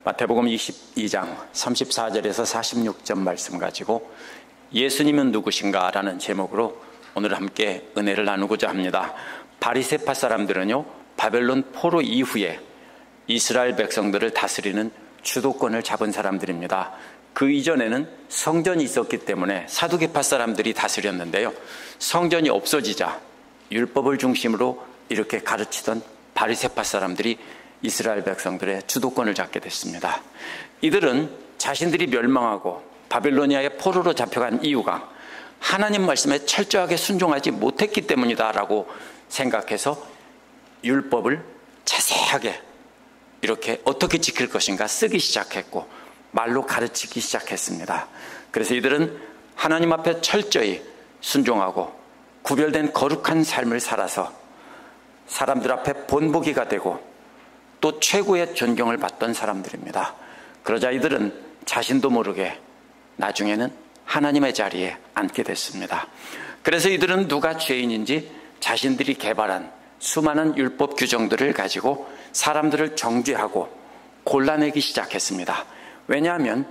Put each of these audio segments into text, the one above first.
마태복음 22장 34절에서 46절 말씀 가지고 예수님은 누구신가 라는 제목으로 오늘 함께 은혜를 나누고자 합니다. 바리새파 사람들은요, 바벨론 포로 이후에 이스라엘 백성들을 다스리는 주도권을 잡은 사람들입니다. 그 이전에는 성전이 있었기 때문에 사두개파 사람들이 다스렸는데요, 성전이 없어지자 율법을 중심으로 이렇게 가르치던 바리새파 사람들이 이스라엘 백성들의 주도권을 잡게 됐습니다. 이들은 자신들이 멸망하고 바빌로니아의 포로로 잡혀간 이유가 하나님 말씀에 철저하게 순종하지 못했기 때문이다 라고 생각해서 율법을 자세하게 이렇게 어떻게 지킬 것인가 쓰기 시작했고 말로 가르치기 시작했습니다. 그래서 이들은 하나님 앞에 철저히 순종하고 구별된 거룩한 삶을 살아서 사람들 앞에 본보기가 되고 또 최고의 존경을 받던 사람들입니다. 그러자 이들은 자신도 모르게 나중에는 하나님의 자리에 앉게 됐습니다. 그래서 이들은 누가 죄인인지 자신들이 개발한 수많은 율법 규정들을 가지고 사람들을 정죄하고 골라내기 시작했습니다. 왜냐하면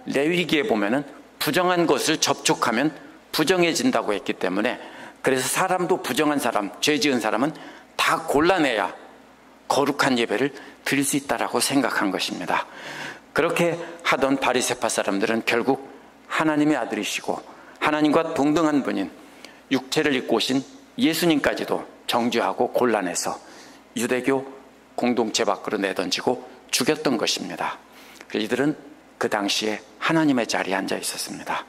레위기에 보면은 부정한 것을 접촉하면 부정해진다고 했기 때문에, 그래서 사람도 부정한 사람, 죄 지은 사람은 다 골라내야 거룩한 예배를 드릴 수 있다라고 생각한 것입니다. 그렇게 하던 바리새파 사람들은 결국 하나님의 아들이시고 하나님과 동등한 분인 육체를 입고 오신 예수님까지도 정죄하고 곤란해서 유대교 공동체 밖으로 내던지고 죽였던 것입니다. 이들은 그 당시에 하나님의 자리에 앉아 있었습니다.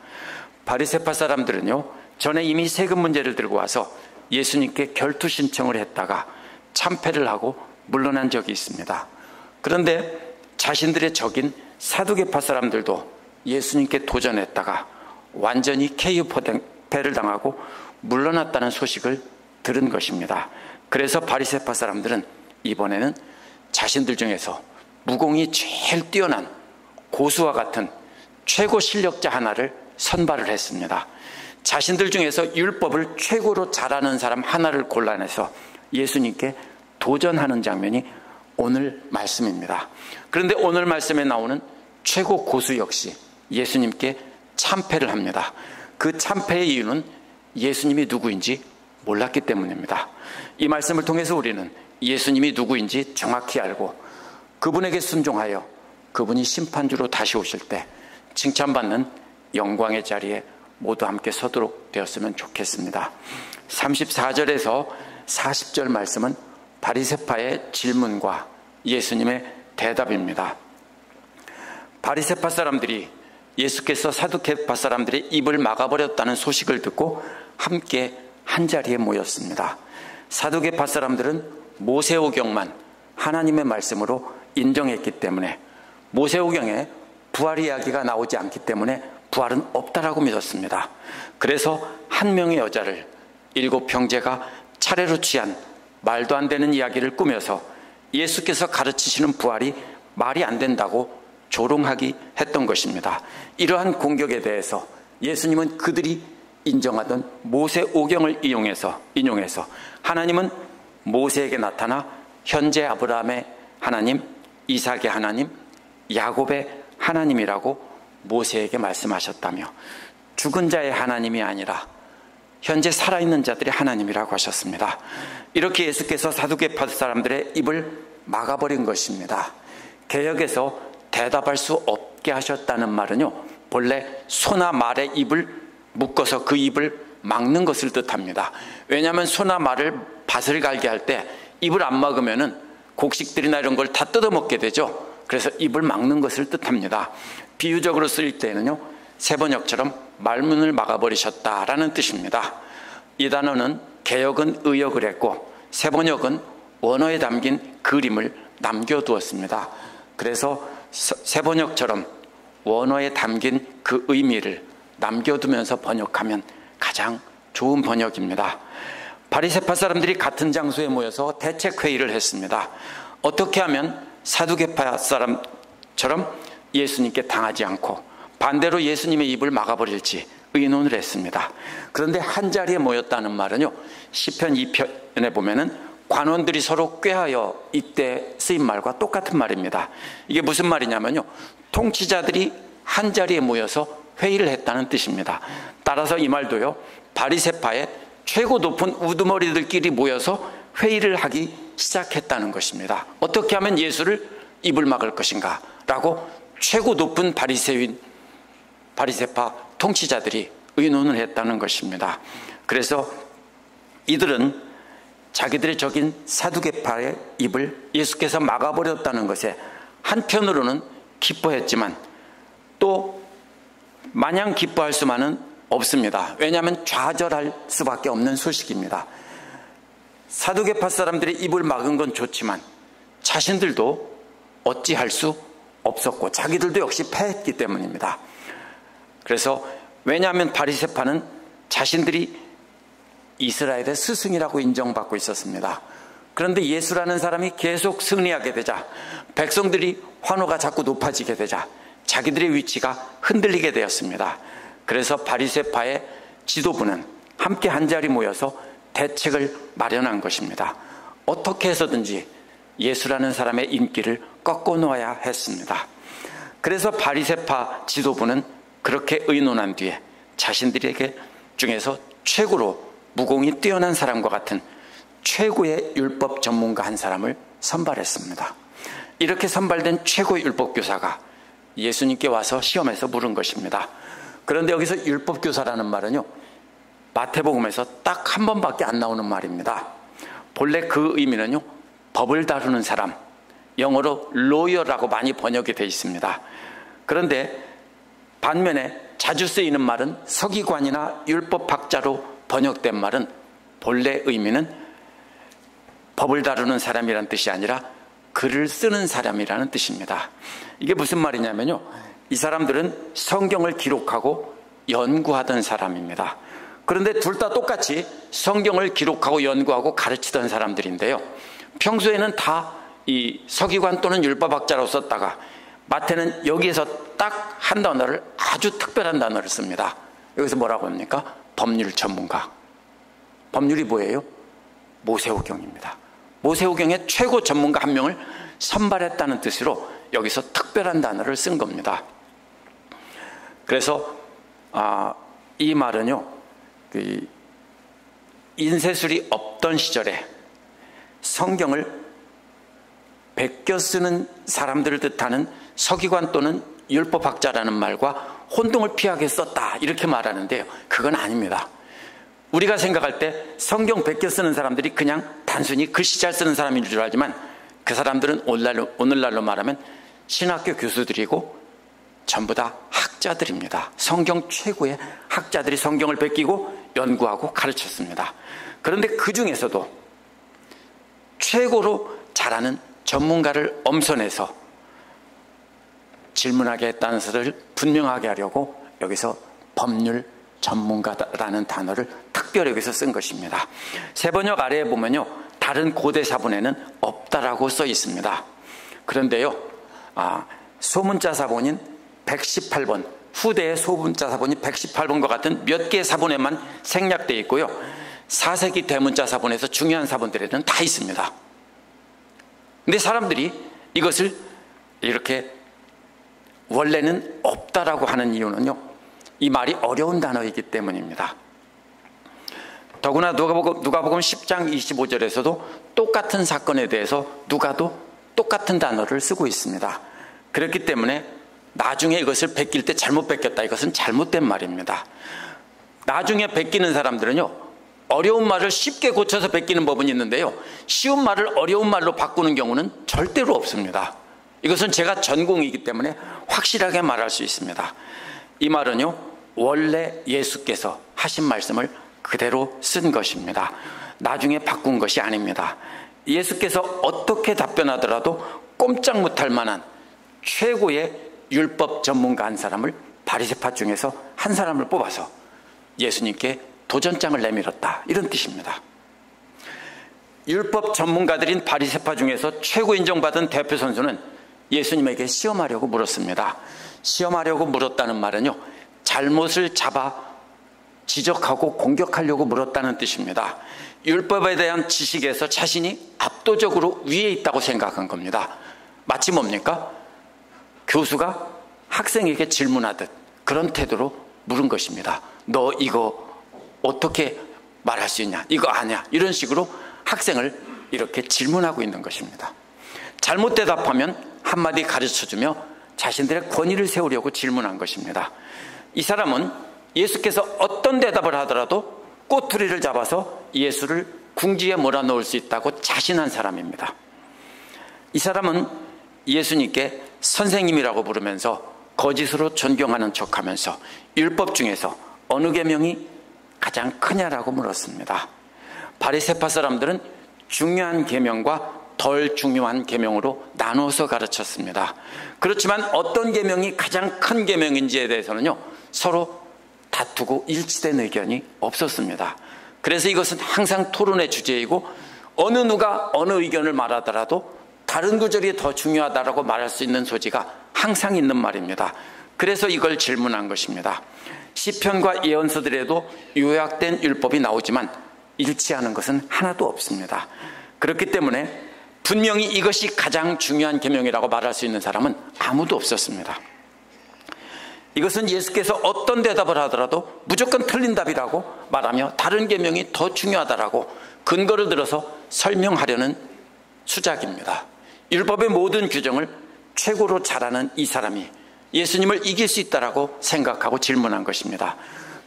바리새파 사람들은요, 전에 이미 세금 문제를 들고 와서 예수님께 결투 신청을 했다가 참패를 하고 물러난 적이 있습니다. 그런데 자신들의 적인 사두개파 사람들도 예수님께 도전했다가 완전히 KO 패를 당하고 물러났다는 소식을 들은 것입니다. 그래서 바리새파 사람들은 이번에는 자신들 중에서 무공이 제일 뛰어난 고수와 같은 최고 실력자 하나를 선발을 했습니다. 자신들 중에서 율법을 최고로 잘하는 사람 하나를 골라내서 예수님께 도전하는 장면이 오늘 말씀입니다. 그런데 오늘 말씀에 나오는 최고 고수 역시 예수님께 참패를 합니다. 그 참패의 이유는 예수님이 누구인지 몰랐기 때문입니다. 이 말씀을 통해서 우리는 예수님이 누구인지 정확히 알고 그분에게 순종하여 그분이 심판주로 다시 오실 때 칭찬받는 영광의 자리에 모두 함께 서도록 되었으면 좋겠습니다. 34절에서 40절 말씀은 바리새파의 질문과 예수님의 대답입니다. 바리새파 사람들이 예수께서 사두개파 사람들의 입을 막아버렸다는 소식을 듣고 함께 한자리에 모였습니다. 사두개파 사람들은 모세오경만 하나님의 말씀으로 인정했기 때문에, 모세오경에 부활 이야기가 나오지 않기 때문에 부활은 없다라고 믿었습니다. 그래서 한 명의 여자를 7 형제가 차례로 취한 말도 안 되는 이야기를 꾸며서 예수께서 가르치시는 부활이 말이 안 된다고 조롱하기 했던 것입니다. 이러한 공격에 대해서 예수님은 그들이 인정하던 모세오경을 인용해서 하나님은 모세에게 나타나 현재 아브라함의 하나님, 이삭의 하나님, 야곱의 하나님이라고 모세에게 말씀하셨다며 죽은 자의 하나님이 아니라 현재 살아있는 자들의 하나님이라고 하셨습니다. 이렇게 예수께서 사두개파 사람들의 입을 막아버린 것입니다. 개역에서 대답할 수 없게 하셨다는 말은요, 본래 소나 말의 입을 묶어서 그 입을 막는 것을 뜻합니다. 왜냐하면 소나 말을 밭을 갈게 할 때 입을 안 막으면은 곡식들이나 이런 걸 다 뜯어먹게 되죠. 그래서 입을 막는 것을 뜻합니다. 비유적으로 쓰일 때는요, 세번역처럼 말문을 막아버리셨다라는 뜻입니다. 이 단어는 개역은 의역을 했고 세번역은 원어에 담긴 그림을 남겨두었습니다. 그래서 세번역처럼 원어에 담긴 그 의미를 남겨두면서 번역하면 가장 좋은 번역입니다. 바리새파 사람들이 같은 장소에 모여서 대책회의를 했습니다. 어떻게 하면 사두개파 사람처럼 예수님께 당하지 않고 반대로 예수님의 입을 막아버릴지 의논을 했습니다. 그런데 한자리에 모였다는 말은요, 시편 2편에 보면은 관원들이 서로 꾀하여 이때 쓰인 말과 똑같은 말입니다. 이게 무슨 말이냐면요, 통치자들이 한자리에 모여서 회의를 했다는 뜻입니다. 따라서 이 말도요, 바리새파의 최고 높은 우두머리들끼리 모여서 회의를 하기 시작했다는 것입니다. 어떻게 하면 예수를 입을 막을 것인가 라고 최고 높은 바리새파 통치자들이 의논을 했다는 것입니다. 그래서 이들은 자기들의 적인 사두개파의 입을 예수께서 막아버렸다는 것에 한편으로는 기뻐했지만 또 마냥 기뻐할 수만은 없습니다. 왜냐하면 좌절할 수밖에 없는 소식입니다. 사두개파 사람들의 입을 막은 건 좋지만 자신들도 어찌할 수 없었고 자기들도 역시 패했기 때문입니다. 그래서 왜냐하면 바리새파는 자신들이 이스라엘의 스승이라고 인정받고 있었습니다. 그런데 예수라는 사람이 계속 승리하게 되자, 백성들이 환호가 자꾸 높아지게 되자 자기들의 위치가 흔들리게 되었습니다. 그래서 바리새파의 지도부는 함께 한자리 모여서 대책을 마련한 것입니다. 어떻게 해서든지 예수라는 사람의 인기를 꺾어 놓아야 했습니다. 그래서 바리새파 지도부는 그렇게 의논한 뒤에 자신들에게 중에서 최고로 무공이 뛰어난 사람과 같은 최고의 율법 전문가 한 사람을 선발했습니다. 이렇게 선발된 최고의 율법교사가 예수님께 와서 시험에서 물은 것입니다. 그런데 여기서 율법교사라는 말은요, 마태복음에서 딱 한 번밖에 안 나오는 말입니다. 본래 그 의미는요, 법을 다루는 사람, 영어로 lawyer라고 많이 번역이 되어 있습니다. 그런데 반면에 자주 쓰이는 말은 서기관이나 율법학자로 번역된 말은 본래 의미는 법을 다루는 사람이라는 뜻이 아니라 글을 쓰는 사람이라는 뜻입니다. 이게 무슨 말이냐면요, 이 사람들은 성경을 기록하고 연구하던 사람입니다. 그런데 둘 다 똑같이 성경을 기록하고 연구하고 가르치던 사람들인데요, 평소에는 다 이 서기관 또는 율법학자로 썼다가 마태는 여기에서 딱 한 단어를, 아주 특별한 단어를 씁니다. 여기서 뭐라고 합니까? 법률 전문가. 법률이 뭐예요? 모세오경입니다. 모세오경의 최고 전문가 한 명을 선발했다는 뜻으로 여기서 특별한 단어를 쓴 겁니다. 그래서 이 말은요, 인쇄술이 없던 시절에 성경을 베껴 쓰는 사람들을 뜻하는 서기관 또는 율법학자라는 말과 혼동을 피하게 썼다, 이렇게 말하는데요, 그건 아닙니다. 우리가 생각할 때 성경 베껴 쓰는 사람들이 그냥 단순히 글씨 잘 쓰는 사람인 줄 알지만 그 사람들은 오늘날로 말하면 신학교 교수들이고 전부 다 학자들입니다. 성경 최고의 학자들이 성경을 베끼고 연구하고 가르쳤습니다. 그런데 그 중에서도 최고로 잘하는 전문가를 엄선해서 질문하게 했다는 것을 분명하게 하려고 여기서 법률 전문가라는 단어를 특별히 여기서 쓴 것입니다. 세번역 아래에 보면요, 다른 고대 사본에는 없다라고 써 있습니다. 그런데요, 소문자 사본인 118번, 후대의 소문자 사본이 118번과 같은 몇 개의 사본에만 생략되어 있고요, 4세기 대문자 사본에서 중요한 사본들에는 다 있습니다. 근데 사람들이 이것을 이렇게 원래는 없다라고 하는 이유는요, 이 말이 어려운 단어이기 때문입니다. 더구나 누가복음 10장 25절에서도 똑같은 사건에 대해서 누가도 똑같은 단어를 쓰고 있습니다. 그렇기 때문에 나중에 이것을 베낄 때 잘못 베꼈다, 이것은 잘못된 말입니다. 나중에 베끼는 사람들은요, 어려운 말을 쉽게 고쳐서 베끼는 법은 있는데요, 쉬운 말을 어려운 말로 바꾸는 경우는 절대로 없습니다. 이것은 제가 전공이기 때문에 확실하게 말할 수 있습니다. 이 말은요, 원래 예수께서 하신 말씀을 그대로 쓴 것입니다. 나중에 바꾼 것이 아닙니다. 예수께서 어떻게 답변하더라도 꼼짝 못할 만한 최고의 율법 전문가 한 사람을, 바리새파 중에서 한 사람을 뽑아서 예수님께 도전장을 내밀었다, 이런 뜻입니다. 율법 전문가들인 바리새파 중에서 최고 인정받은 대표 선수는 예수님에게 시험하려고 물었습니다. 시험하려고 물었다는 말은요, 잘못을 잡아 지적하고 공격하려고 물었다는 뜻입니다. 율법에 대한 지식에서 자신이 압도적으로 위에 있다고 생각한 겁니다. 마치 뭡니까? 교수가 학생에게 질문하듯 그런 태도로 물은 것입니다. 너 이거 어떻게 말할 수 있냐? 이거 아냐? 이런 식으로 학생을 이렇게 질문하고 있는 것입니다. 잘못 대답하면 한마디 가르쳐주며 자신들의 권위를 세우려고 질문한 것입니다. 이 사람은 예수께서 어떤 대답을 하더라도 꼬투리를 잡아서 예수를 궁지에 몰아넣을 수 있다고 자신한 사람입니다. 이 사람은 예수님께 선생님이라고 부르면서 거짓으로 존경하는 척하면서 율법 중에서 어느 계명이 가장 크냐라고 물었습니다. 바리새파 사람들은 중요한 계명과 덜 중요한 계명으로 나눠서 가르쳤습니다. 그렇지만 어떤 계명이 가장 큰 계명인지에 대해서는요, 서로 다투고 일치된 의견이 없었습니다. 그래서 이것은 항상 토론의 주제이고 어느 누가 어느 의견을 말하더라도 다른 구절이 더 중요하다고 말할 수 있는 소지가 항상 있는 말입니다. 그래서 이걸 질문한 것입니다. 시편과 예언서들에도 요약된 율법이 나오지만 일치하는 것은 하나도 없습니다. 그렇기 때문에 분명히 이것이 가장 중요한 계명이라고 말할 수 있는 사람은 아무도 없었습니다. 이것은 예수께서 어떤 대답을 하더라도 무조건 틀린 답이라고 말하며 다른 계명이 더 중요하다라고 근거를 들어서 설명하려는 수작입니다. 율법의 모든 규정을 최고로 잘하는 이 사람이 예수님을 이길 수 있다라고 생각하고 질문한 것입니다.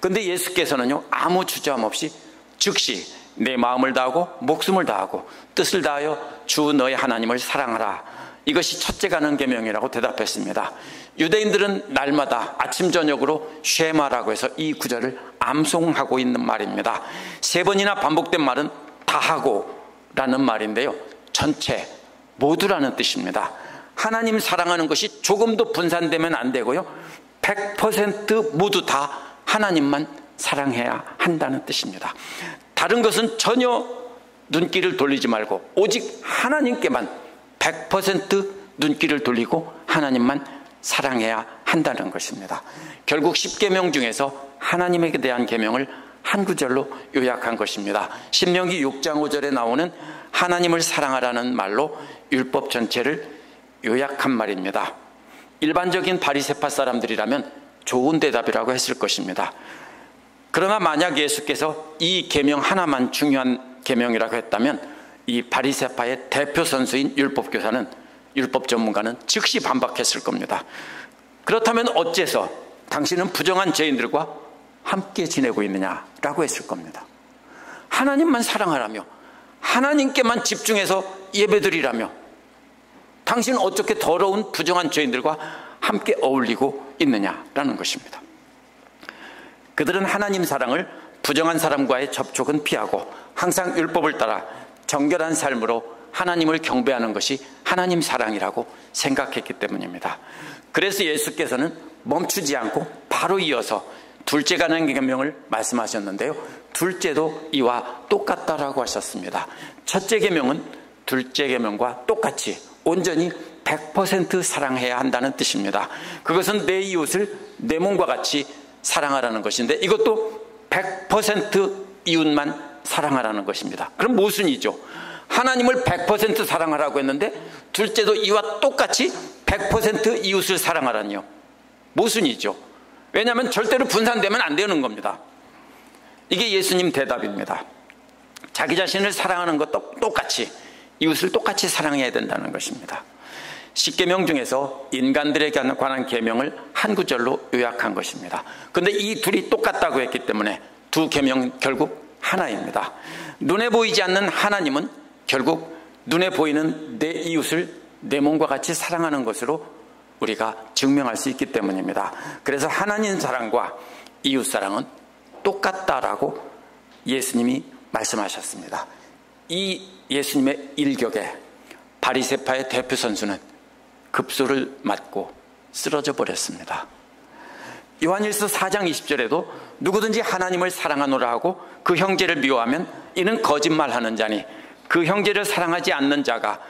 그런데 예수께서는요, 아무 주저함 없이 즉시 내 마음을 다하고 목숨을 다하고 뜻을 다하여 주 너의 하나님을 사랑하라, 이것이 첫째 가는 계명이라고 대답했습니다. 유대인들은 날마다 아침 저녁으로 쉐마라고 해서 이 구절을 암송하고 있는 말입니다. 3번이나 반복된 말은 다하고 라는 말인데요, 전체 모두라는 뜻입니다. 하나님 사랑하는 것이 조금도 분산되면 안 되고요, 100% 모두 다 하나님만 사랑해야 한다는 뜻입니다. 다른 것은 전혀 눈길을 돌리지 말고 오직 하나님께만 100% 눈길을 돌리고 하나님만 사랑해야 한다는 것입니다. 결국 10계명 중에서 하나님에 대한 계명을 한 구절로 요약한 것입니다. 신명기 6장 5절에 나오는 하나님을 사랑하라는 말로 율법 전체를 요약한 말입니다. 일반적인 바리새파 사람들이라면 좋은 대답이라고 했을 것입니다. 그러나 만약 예수께서 이 계명 하나만 중요한 계명이라고 했다면 이 바리새파의 대표 선수인 율법교사는, 율법 전문가는 즉시 반박했을 겁니다. 그렇다면 어째서 당신은 부정한 죄인들과 함께 지내고 있느냐라고 했을 겁니다. 하나님만 사랑하라며 하나님께만 집중해서 예배드리라며 당신은 어떻게 더러운 부정한 죄인들과 함께 어울리고 있느냐라는 것입니다. 그들은 하나님 사랑을 부정한 사람과의 접촉은 피하고 항상 율법을 따라 정결한 삶으로 하나님을 경배하는 것이 하나님 사랑이라고 생각했기 때문입니다. 그래서 예수께서는 멈추지 않고 바로 이어서 둘째 가는 계명을 말씀하셨는데요, 둘째도 이와 똑같다라고 하셨습니다. 첫째 계명은 둘째 계명과 똑같이 온전히 100% 사랑해야 한다는 뜻입니다. 그것은 내 이웃을 내 몸과 같이 사랑하라는 것인데 이것도 100% 이웃만 사랑하라는 것입니다. 그럼 모순이죠. 하나님을 100% 사랑하라고 했는데 둘째도 이와 똑같이 100% 이웃을 사랑하라니요. 모순이죠. 왜냐하면 절대로 분산되면 안 되는 겁니다. 이게 예수님 대답입니다. 자기 자신을 사랑하는 것도 똑같이 이웃을 똑같이 사랑해야 된다는 것입니다. 10계명 중에서 인간들에 관한 계명을 한 구절로 요약한 것입니다. 그런데 이 둘이 똑같다고 했기 때문에 두 계명 결국 하나입니다. 눈에 보이지 않는 하나님은 결국 눈에 보이는 내 이웃을 내 몸과 같이 사랑하는 것으로 우리가 증명할 수 있기 때문입니다. 그래서 하나님 사랑과 이웃 사랑은 똑같다라고 예수님이 말씀하셨습니다. 이 예수님의 일격에 바리새파의 대표 선수는 급소를 맞고 쓰러져 버렸습니다. 요한일서 4장 20절에도 누구든지 하나님을 사랑하노라 하고 그 형제를 미워하면 이는 거짓말하는 자니 그 형제를 사랑하지 않는 자가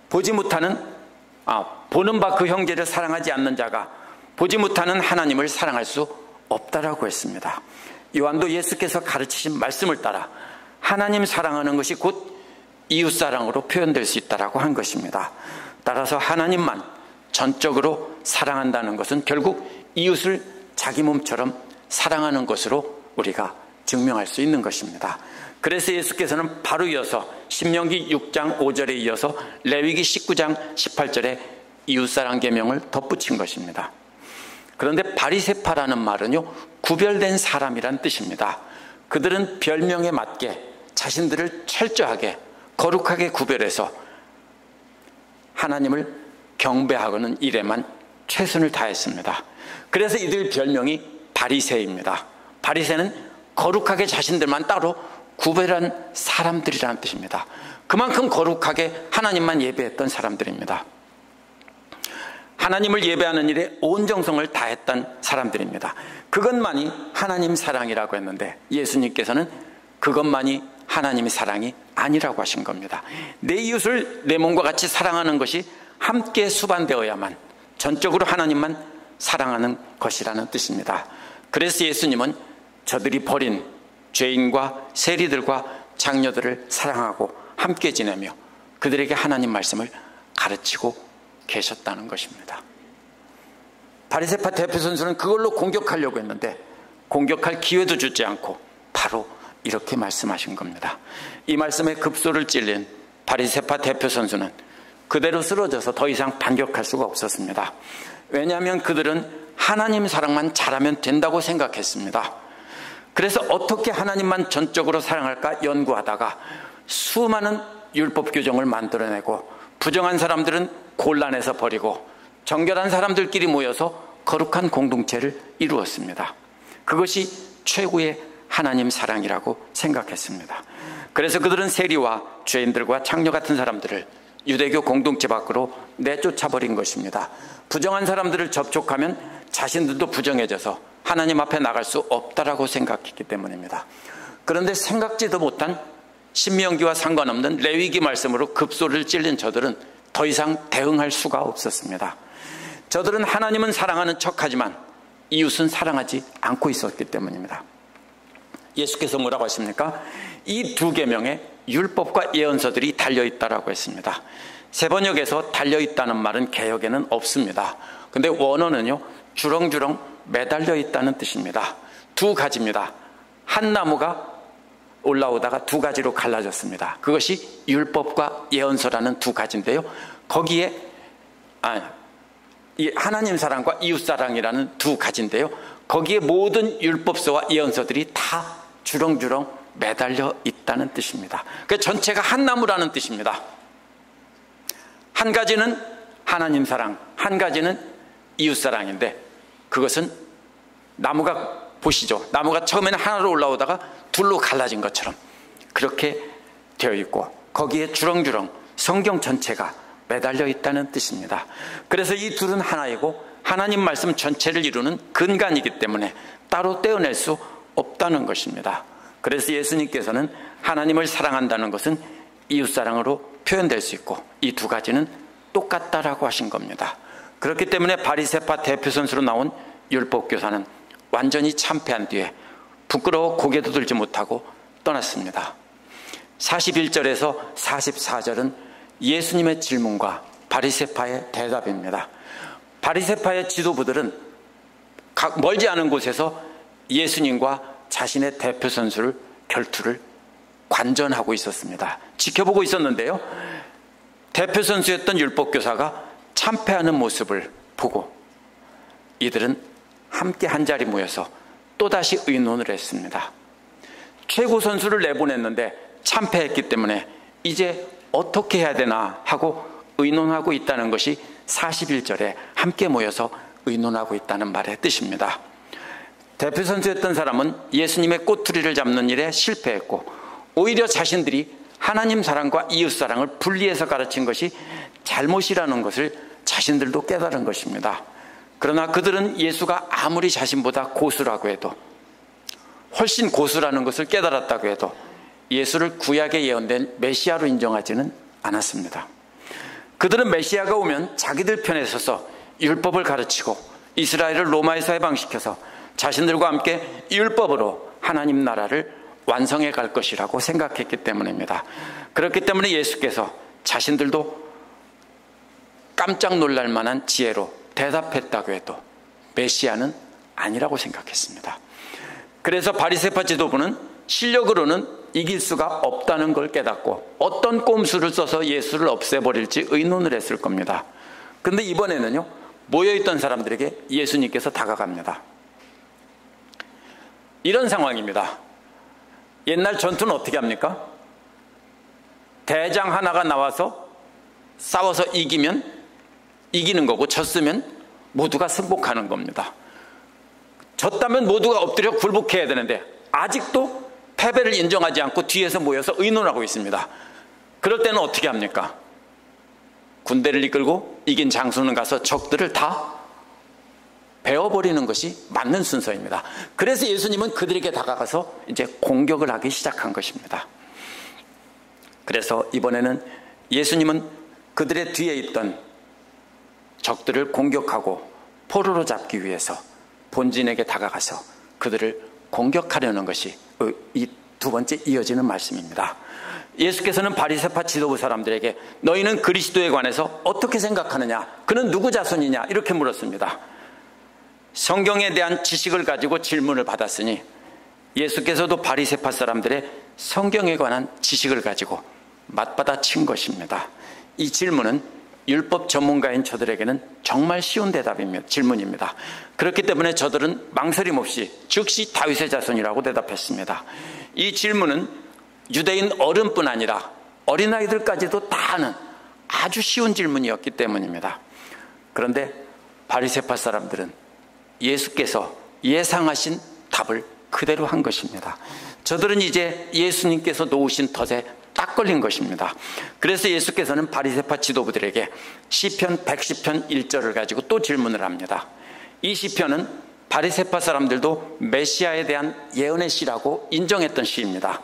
보는 바 그 형제를 사랑하지 않는 자가 보지 못하는 하나님을 사랑할 수 없다라고 했습니다. 요한도 예수께서 가르치신 말씀을 따라 하나님 사랑하는 것이 곧 이웃사랑으로 표현될 수 있다고 한 것입니다. 따라서 하나님만 전적으로 사랑한다는 것은 결국 이웃을 자기 몸처럼 사랑하는 것으로 우리가 증명할 수 있는 것입니다. 그래서 예수께서는 바로 이어서 신명기 6장 5절에 이어서 레위기 19장 18절에 이웃사랑 계명을 덧붙인 것입니다. 그런데 바리새파라는 말은요, 구별된 사람이란 뜻입니다. 그들은 별명에 맞게 자신들을 철저하게 거룩하게 구별해서 하나님을 경배하고는 일에만 최선을 다했습니다. 그래서 이들 별명이 바리새입니다. 바리새는 거룩하게 자신들만 따로 구별한 사람들이라는 뜻입니다. 그만큼 거룩하게 하나님만 예배했던 사람들입니다. 하나님을 예배하는 일에 온 정성을 다했던 사람들입니다. 그것만이 하나님 사랑이라고 했는데 예수님께서는 그것만이 하나님의 사랑이 아니라고 하신 겁니다. 내 이웃을 내 몸과 같이 사랑하는 것이 함께 수반되어야만 전적으로 하나님만 사랑하는 것이라는 뜻입니다. 그래서 예수님은 저들이 버린 죄인과 세리들과 장녀들을 사랑하고 함께 지내며 그들에게 하나님 말씀을 가르치고 계셨다는 것입니다. 바리새파 대표 선수는 그걸로 공격하려고 했는데 공격할 기회도 주지 않고 바로 이렇게 말씀하신 겁니다. 이 말씀에 급소를 찔린 바리새파 대표 선수는 그대로 쓰러져서 더 이상 반격할 수가 없었습니다. 왜냐하면 그들은 하나님 사랑만 잘하면 된다고 생각했습니다. 그래서 어떻게 하나님만 전적으로 사랑할까 연구하다가 수많은 율법 규정을 만들어내고 부정한 사람들은 곤란해서 버리고 정결한 사람들끼리 모여서 거룩한 공동체를 이루었습니다. 그것이 최고의 하나님 사랑이라고 생각했습니다. 그래서 그들은 세리와 죄인들과 창녀 같은 사람들을 유대교 공동체 밖으로 내쫓아버린 것입니다. 부정한 사람들을 접촉하면 자신들도 부정해져서 하나님 앞에 나갈 수 없다라고 생각했기 때문입니다. 그런데 생각지도 못한 신명기와 상관없는 레위기 말씀으로 급소를 찔린 저들은 더 이상 대응할 수가 없었습니다. 저들은 하나님은 사랑하는 척하지만 이웃은 사랑하지 않고 있었기 때문입니다. 예수께서 뭐라고 하십니까? 이 두 계명에 율법과 예언서들이 달려있다라고 했습니다. 세번역에서 달려있다는 말은 개역에는 없습니다. 근데 원어는요, 주렁주렁 매달려 있다는 뜻입니다. 두 가지입니다. 한 나무가 올라오다가 두 가지로 갈라졌습니다. 그것이 율법과 예언서라는 두 가지인데요. 거기에 이 하나님 사랑과 이웃 사랑이라는 두 가지인데요. 거기에 모든 율법서와 예언서들이 다 주렁주렁 매달려 있다는 뜻입니다. 그 전체가 한 나무라는 뜻입니다. 한 가지는 하나님 사랑, 한 가지는 이웃 사랑인데 그것은 나무가 보시죠. 나무가 처음에는 하나로 올라오다가 둘로 갈라진 것처럼 그렇게 되어 있고 거기에 주렁주렁 성경 전체가 매달려 있다는 뜻입니다. 그래서 이 둘은 하나이고 하나님 말씀 전체를 이루는 근간이기 때문에 따로 떼어낼 수 없다는 것입니다. 그래서 예수님께서는 하나님을 사랑한다는 것은 이웃사랑으로 표현될 수 있고 이 두 가지는 똑같다라고 하신 겁니다. 그렇기 때문에 바리새파 대표 선수로 나온 율법교사는 완전히 참패한 뒤에 부끄러워 고개도 들지 못하고 떠났습니다. 41절에서 44절은 예수님의 질문과 바리새파의 대답입니다. 바리새파의 지도부들은 멀지 않은 곳에서 예수님과 자신의 대표 선수를 결투를 관전하고 있었습니다. 지켜보고 있었는데요. 대표 선수였던 율법교사가 참패하는 모습을 보고 이들은 함께 한자리 모여서 또다시 의논을 했습니다. 최고 선수를 내보냈는데 참패했기 때문에 이제 어떻게 해야 되나 하고 의논하고 있다는 것이 41절에 함께 모여서 의논하고 있다는 말의 뜻입니다. 대표 선수였던 사람은 예수님의 꼬투리를 잡는 일에 실패했고 오히려 자신들이 하나님 사랑과 이웃 사랑을 분리해서 가르친 것이 잘못이라는 것을 자신들도 깨달은 것입니다. 그러나 그들은 예수가 아무리 자신보다 고수라고 해도 훨씬 고수라는 것을 깨달았다고 해도 예수를 구약에 예언된 메시아로 인정하지는 않았습니다. 그들은 메시아가 오면 자기들 편에 서서 율법을 가르치고 이스라엘을 로마에서 해방시켜서 자신들과 함께 율법으로 하나님 나라를 완성해 갈 것이라고 생각했기 때문입니다. 그렇기 때문에 예수께서 자신들도 깜짝 놀랄 만한 지혜로 대답했다고 해도 메시아는 아니라고 생각했습니다. 그래서 바리새파 지도부는 실력으로는 이길 수가 없다는 걸 깨닫고 어떤 꼼수를 써서 예수를 없애버릴지 의논을 했을 겁니다. 그런데 이번에는요, 모여있던 사람들에게 예수님께서 다가갑니다. 이런 상황입니다. 옛날 전투는 어떻게 합니까? 대장 하나가 나와서 싸워서 이기면 이기는 거고, 졌으면 모두가 승복하는 겁니다. 졌다면 모두가 엎드려 굴복해야 되는데 아직도 패배를 인정하지 않고 뒤에서 모여서 의논하고 있습니다. 그럴 때는 어떻게 합니까? 군대를 이끌고 이긴 장수는 가서 적들을 다 베어버리는 것이 맞는 순서입니다. 그래서 예수님은 그들에게 다가가서 이제 공격을 하기 시작한 것입니다. 그래서 이번에는 예수님은 그들의 뒤에 있던 적들을 공격하고 포로로 잡기 위해서 본진에게 다가가서 그들을 공격하려는 것이 이 두 번째 이어지는 말씀입니다. 예수께서는 바리새파 지도부 사람들에게 너희는 그리스도에 관해서 어떻게 생각하느냐? 그는 누구 자손이냐? 이렇게 물었습니다. 성경에 대한 지식을 가지고 질문을 받았으니 예수께서도 바리새파 사람들의 성경에 관한 지식을 가지고 맞받아친 것입니다. 이 질문은 율법 전문가인 저들에게는 정말 쉬운 질문입니다. 그렇기 때문에 저들은 망설임 없이 즉시 다윗의 자손이라고 대답했습니다. 이 질문은 유대인 어른뿐 아니라 어린아이들까지도 다 아는 아주 쉬운 질문이었기 때문입니다. 그런데 바리새파 사람들은 예수께서 예상하신 답을 그대로 한 것입니다. 저들은 이제 예수님께서 놓으신 덫에 딱 걸린 것입니다. 그래서 예수께서는 바리새파 지도부들에게 시편 110편 1절을 가지고 또 질문을 합니다. 이 시편은 바리새파 사람들도 메시아에 대한 예언의 시라고 인정했던 시입니다.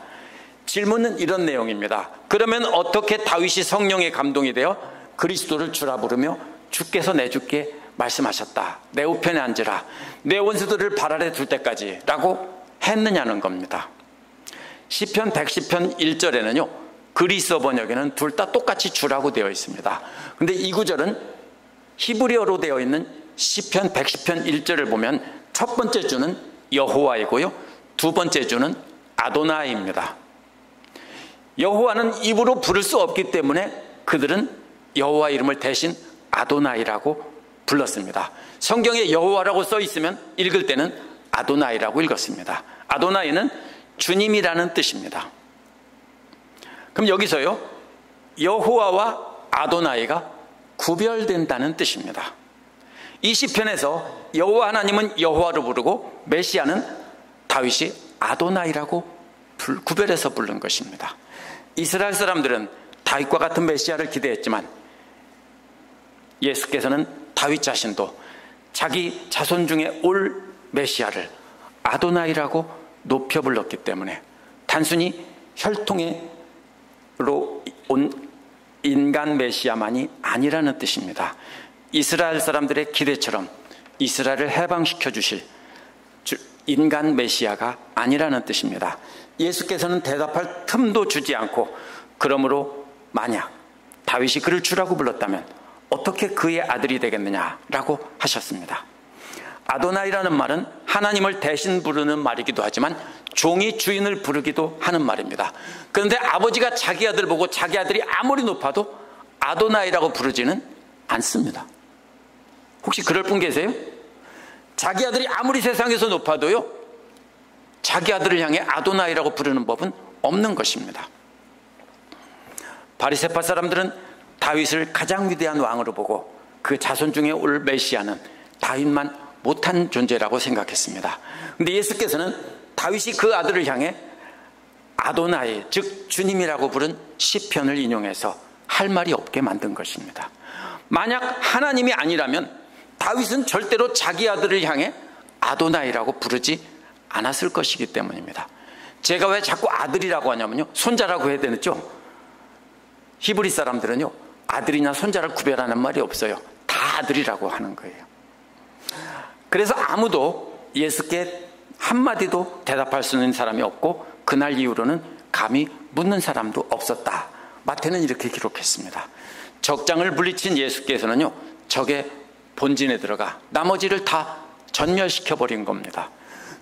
질문은 이런 내용입니다. 그러면 어떻게 다윗이 성령에 감동이 되어 그리스도를 주라 부르며 주께서 내 주께 말씀하셨다. 내 우편에 앉으라. 내 원수들을 발 아래 둘 때까지 라고 했느냐는 겁니다. 시편 110편 1절에는요, 그리스어 번역에는 둘 다 똑같이 주라고 되어 있습니다. 그런데 이 구절은 히브리어로 되어 있는 시편 110편 1절을 보면 첫 번째 주는 여호와이고요, 두 번째 주는 아도나이입니다. 여호와는 입으로 부를 수 없기 때문에 그들은 여호와 이름을 대신 아도나이라고 불렀습니다. 성경에 여호와라고 써 있으면 읽을 때는 아도나이라고 읽었습니다. 아도나이는 주님이라는 뜻입니다. 그럼 여기서요, 여호와와 아도나이가 구별된다는 뜻입니다. 이 시편에서 여호와 하나님은 여호와로 부르고 메시아는 다윗이 아도나이라고 구별해서 부른 것입니다. 이스라엘 사람들은 다윗과 같은 메시아를 기대했지만 예수께서는 다윗 자신도 자기 자손 중에 올 메시아를 아도나이라고 높여 불렀기 때문에 단순히 혈통으로 온 인간 메시아만이 아니라는 뜻입니다. 이스라엘 사람들의 기대처럼 이스라엘을 해방시켜 주실 인간 메시아가 아니라는 뜻입니다. 예수께서는 대답할 틈도 주지 않고, 그러므로 만약 다윗이 그를 주라고 불렀다면 어떻게 그의 아들이 되겠느냐라고 하셨습니다. 아도나이라는 말은 하나님을 대신 부르는 말이기도 하지만 종이 주인을 부르기도 하는 말입니다. 그런데 아버지가 자기 아들 보고 자기 아들이 아무리 높아도 아도나이라고 부르지는 않습니다. 혹시 그럴 분 계세요? 자기 아들이 아무리 세상에서 높아도요, 자기 아들을 향해 아도나이라고 부르는 법은 없는 것입니다. 바리새파 사람들은 다윗을 가장 위대한 왕으로 보고 그 자손 중에 올 메시아는 다윗만 못한 존재라고 생각했습니다. 그런데 예수께서는 다윗이 그 아들을 향해 아도나이, 즉 주님이라고 부른 시편을 인용해서 할 말이 없게 만든 것입니다. 만약 하나님이 아니라면 다윗은 절대로 자기 아들을 향해 아도나이라고 부르지 않았을 것이기 때문입니다. 제가 왜 자꾸 아들이라고 하냐면요, 손자라고 해야 되겠죠? 히브리 사람들은요, 아들이나 손자를 구별하는 말이 없어요. 다 아들이라고 하는 거예요. 그래서 아무도 예수께 한마디도 대답할 수 있는 사람이 없고 그날 이후로는 감히 묻는 사람도 없었다. 마태는 이렇게 기록했습니다. 적장을 물리친 예수께서는요, 적의 본진에 들어가 나머지를 다 전멸시켜버린 겁니다.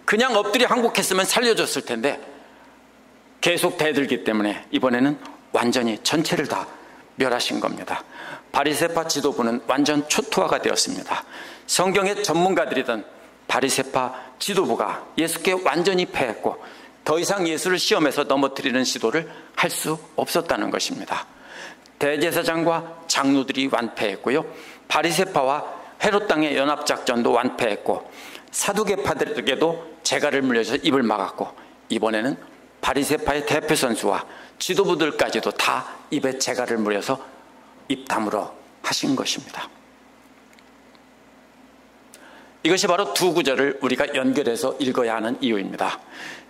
그냥 엎드려 항복했으면 살려줬을 텐데 계속 대들기 때문에 이번에는 완전히 전체를 다 멸하신 겁니다. 바리새파 지도부는 완전 초토화가 되었습니다. 성경의 전문가들이던 바리새파 지도부가 예수께 완전히 패했고 더 이상 예수를 시험에서 넘어뜨리는 시도를 할 수 없었다는 것입니다. 대제사장과 장로들이 완패했고요, 바리새파와 헤롯 땅의 연합작전도 완패했고 사두개파들에게도 재갈을 물려서 입을 막았고 이번에는 바리새파의 대표 선수와 지도부들까지도 다 입에 재갈을 물려서 입 다물어 하신 것입니다. 이것이 바로 두 구절을 우리가 연결해서 읽어야 하는 이유입니다.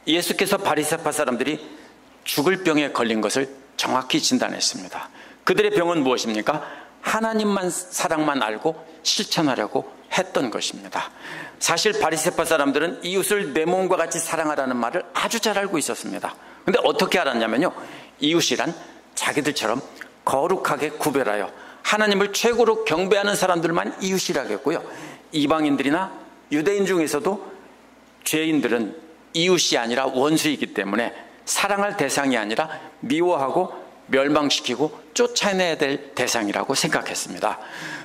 예수께서 바리새파 사람들이 죽을 병에 걸린 것을 정확히 진단했습니다. 그들의 병은 무엇입니까? 하나님만 사랑만 알고 실천하려고 했던 것입니다. 사실 바리새파 사람들은 이웃을 내 몸과 같이 사랑하라는 말을 아주 잘 알고 있었습니다. 근데 어떻게 알았냐면요, 이웃이란 자기들처럼 거룩하게 구별하여 하나님을 최고로 경배하는 사람들만 이웃이라고 했고요, 이방인들이나 유대인 중에서도 죄인들은 이웃이 아니라 원수이기 때문에 사랑할 대상이 아니라 미워하고 멸망시키고 쫓아내야 될 대상이라고 생각했습니다.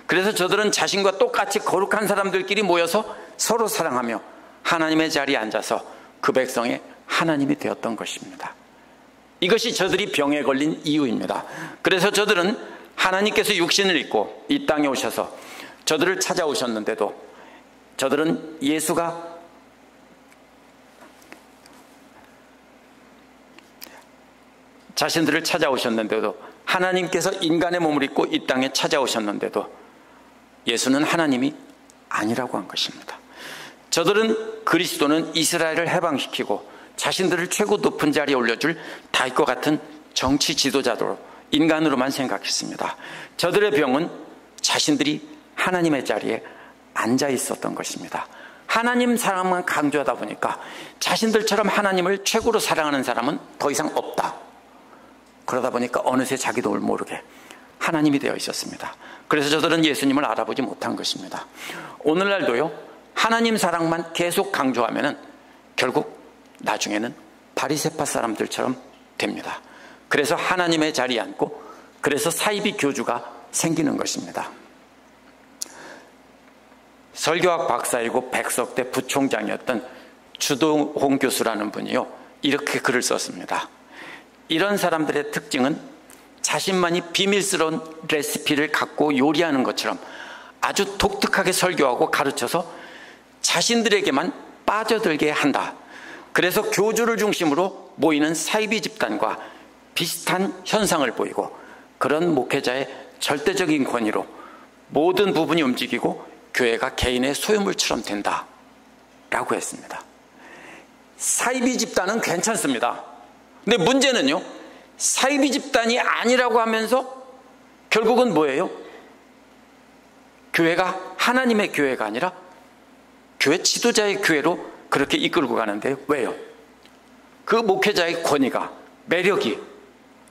그래서 저들은 자신과 똑같이 거룩한 사람들끼리 모여서 서로 사랑하며 하나님의 자리에 앉아서 그 백성의 하나님이 되었던 것입니다. 이것이 저들이 병에 걸린 이유입니다. 그래서 저들은 하나님께서 육신을 입고 이 땅에 오셔서 저들을 찾아오셨는데도 저들은 예수가 자신들을 찾아오셨는데도, 하나님께서 인간의 몸을 입고 이 땅에 찾아오셨는데도 예수는 하나님이 아니라고 한 것입니다. 저들은 그리스도는 이스라엘을 해방시키고 자신들을 최고 높은 자리에 올려줄 다윗과 같은 정치 지도자로 인간으로만 생각했습니다. 저들의 병은 자신들이 하나님의 자리에 앉아 있었던 것입니다. 하나님 사랑만 강조하다 보니까 자신들처럼 하나님을 최고로 사랑하는 사람은 더 이상 없다. 그러다 보니까 어느새 자기도 모르게 하나님이 되어 있었습니다. 그래서 저들은 예수님을 알아보지 못한 것입니다. 오늘날도요, 하나님 사랑만 계속 강조하면은 결국 나중에는 바리새파 사람들처럼 됩니다. 그래서 하나님의 자리에 앉고, 그래서 사이비 교주가 생기는 것입니다. 설교학 박사이고 백석대 부총장이었던 주동홍 교수라는 분이요, 이렇게 글을 썼습니다. 이런 사람들의 특징은 자신만이 비밀스러운 레시피를 갖고 요리하는 것처럼 아주 독특하게 설교하고 가르쳐서 자신들에게만 빠져들게 한다. 그래서 교주를 중심으로 모이는 사이비 집단과 비슷한 현상을 보이고, 그런 목회자의 절대적인 권위로 모든 부분이 움직이고 교회가 개인의 소유물처럼 된다 라고 했습니다. 사이비 집단은 괜찮습니다. 근데 문제는요, 사이비 집단이 아니라고 하면서 결국은 뭐예요? 교회가 하나님의 교회가 아니라 교회 지도자의 교회로 그렇게 이끌고 가는데 왜요? 그 목회자의 권위가, 매력이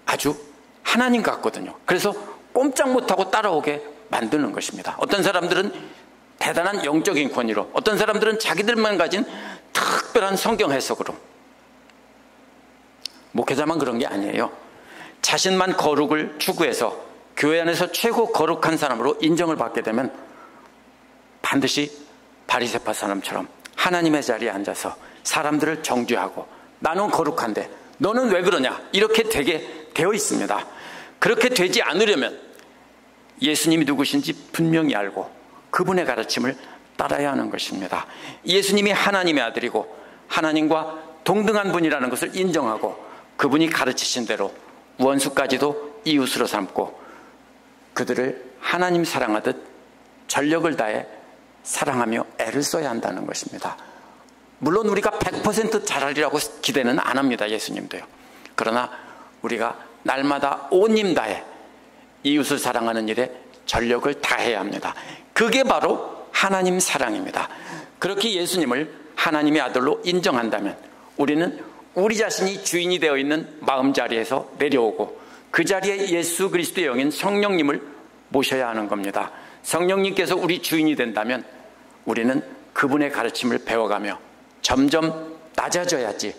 아주 하나님 같거든요. 그래서 꼼짝 못하고 따라오게 만드는 것입니다. 어떤 사람들은 대단한 영적인 권위로, 어떤 사람들은 자기들만 가진 특별한 성경 해석으로. 목회자만 그런 게 아니에요. 자신만 거룩을 추구해서 교회 안에서 최고 거룩한 사람으로 인정을 받게 되면 반드시 바리새파 사람처럼 하나님의 자리에 앉아서 사람들을 정죄하고, 나는 거룩한데 너는 왜 그러냐, 이렇게 되게 되어 있습니다. 그렇게 되지 않으려면 예수님이 누구신지 분명히 알고 그분의 가르침을 따라야 하는 것입니다. 예수님이 하나님의 아들이고 하나님과 동등한 분이라는 것을 인정하고 그분이 가르치신 대로 원수까지도 이웃으로 삼고 그들을 하나님 사랑하듯 전력을 다해 사랑하며 애를 써야 한다는 것입니다. 물론 우리가 100% 잘하리라고 기대는 안 합니다. 예수님도요. 그러나 우리가 날마다 온 힘 다해 이웃을 사랑하는 일에 전력을 다해야 합니다. 그게 바로 하나님 사랑입니다. 그렇게 예수님을 하나님의 아들로 인정한다면 우리는 우리 자신이 주인이 되어 있는 마음자리에서 내려오고 그 자리에 예수 그리스도의 영인 성령님을 모셔야 하는 겁니다. 성령님께서 우리 주인이 된다면 우리는 그분의 가르침을 배워가며 점점 낮아져야지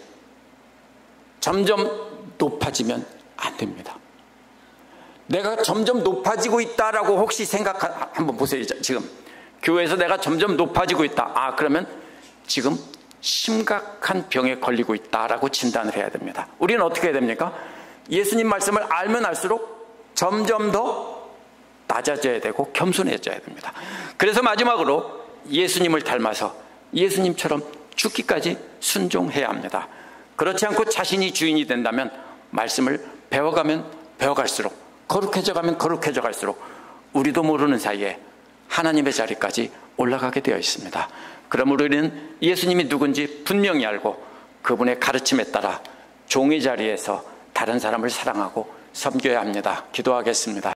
점점 높아지면 안 됩니다. 내가 점점 높아지고 있다라고 혹시 한번 보세요. 지금 교회에서 내가 점점 높아지고 있다. 그러면 지금 심각한 병에 걸리고 있다라고 진단을 해야 됩니다. 우리는 어떻게 해야 됩니까? 예수님 말씀을 알면 알수록 점점 더 낮아져야 되고 겸손해져야 됩니다. 그래서 마지막으로 예수님을 닮아서 예수님처럼 죽기까지 순종해야 합니다. 그렇지 않고 자신이 주인이 된다면 말씀을 배워가면 배워갈수록, 거룩해져 가면 거룩해져 갈수록 우리도 모르는 사이에 하나님의 자리까지 올라가게 되어 있습니다. 그러므로 우리는 예수님이 누군지 분명히 알고 그분의 가르침에 따라 종의 자리에서 다른 사람을 사랑하고 섬겨야 합니다. 기도하겠습니다.